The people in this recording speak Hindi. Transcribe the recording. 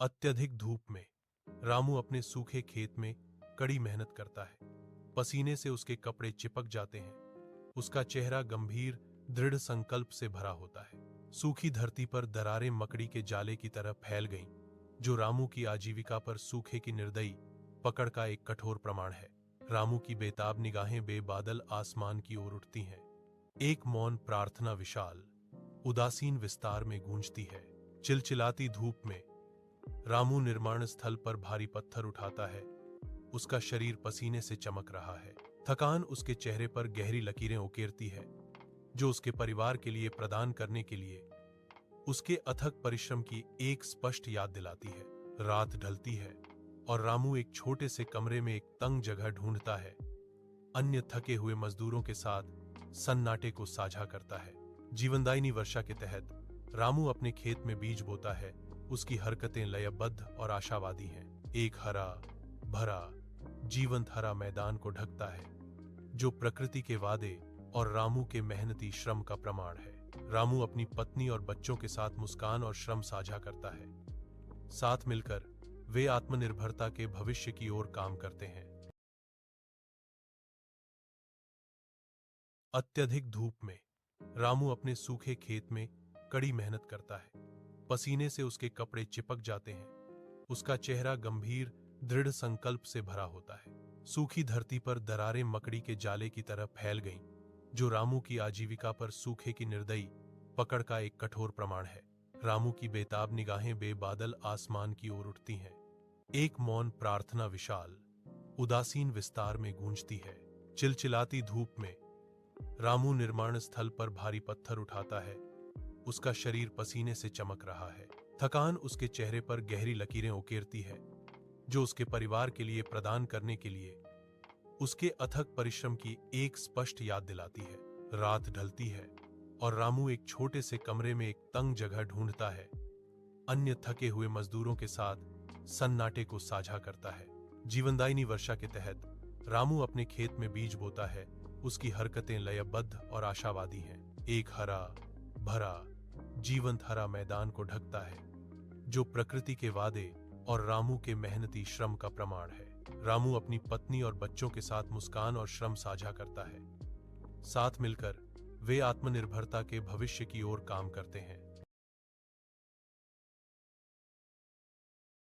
अत्यधिक धूप में रामू अपने सूखे खेत में कड़ी मेहनत करता है। पसीने से उसके कपड़े चिपक जाते हैं। उसका चेहरा गंभीर दृढ़ संकल्प से भरा होता है। सूखी धरती पर दरारें मकड़ी के जाले की तरह फैल गईं, जो रामू की आजीविका पर सूखे की निर्दयी पकड़ का एक कठोर प्रमाण है। रामू की बेताब निगाहें बेबादल आसमान की ओर उठती हैं। एक मौन प्रार्थना विशाल उदासीन विस्तार में गूंजती है। चिलचिलाती धूप में रामू निर्माण स्थल पर भारी पत्थर उठाता है। उसका शरीर पसीने से चमक रहा है। थकान उसके चेहरे पर गहरी लकीरें उकेरती है, जो उसके परिवार के लिए प्रदान करने के लिए उसके अथक परिश्रम की एक स्पष्ट याद दिलाती है। रात ढलती है और रामू एक छोटे से कमरे में एक तंग जगह ढूंढता है। अन्य थके हुए मजदूरों के साथ सन्नाटे को साझा करता है। जीवनदायिनी वर्षा के तहत रामू अपने खेत में बीज बोता है। उसकी हरकतें लयबद्ध और आशावादी हैं। एक हरा भरा जीवंत हरा मैदान को ढकता है, जो प्रकृति के वादे और रामू के मेहनती श्रम का प्रमाण है। रामू अपनी पत्नी और बच्चों के साथ मुस्कान और श्रम साझा करता है। साथ मिलकर वे आत्मनिर्भरता के भविष्य की ओर काम करते हैं। अत्यधिक धूप में रामू अपने सूखे खेत में कड़ी मेहनत करता है। पसीने से उसके कपड़े चिपक जाते हैं। उसका चेहरा गंभीर दृढ़ संकल्प से भरा होता है। सूखी धरती पर दरारें मकड़ी के जाले की तरह फैल गईं, जो रामू की आजीविका पर सूखे की निर्दयी पकड़ का एक कठोर प्रमाण है। रामू की बेताब निगाहें बेबादल आसमान की ओर उठती हैं। एक मौन प्रार्थना विशाल उदासीन विस्तार में गूंजती है। चिलचिलाती धूप में रामू निर्माण स्थल पर भारी पत्थर उठाता है। उसका शरीर पसीने से चमक रहा है। थकान उसके चेहरे पर गहरी लकीरें उकेरती है, जो उसके परिवार के लिए प्रदान करने के लिए उसके अथक परिश्रम की एक स्पष्ट याद दिलाती है। रात ढलती है और रामू एक छोटे से कमरे में एक तंग जगह ढूंढता है। अन्य थके हुए मजदूरों के साथ सन्नाटे को साझा करता है। जीवनदायिनी वर्षा के तहत रामू अपने खेत में बीज बोता है। उसकी हरकतें लयबद्ध और आशावादी हैं। एक हरा भरा जीवंत हरा मैदान को ढकता है, जो प्रकृति के वादे और रामू के मेहनती श्रम का प्रमाण है। रामू अपनी पत्नी और बच्चों के साथ मुस्कान और श्रम साझा करता है। साथ मिलकर वे आत्मनिर्भरता के भविष्य की ओर काम करते हैं।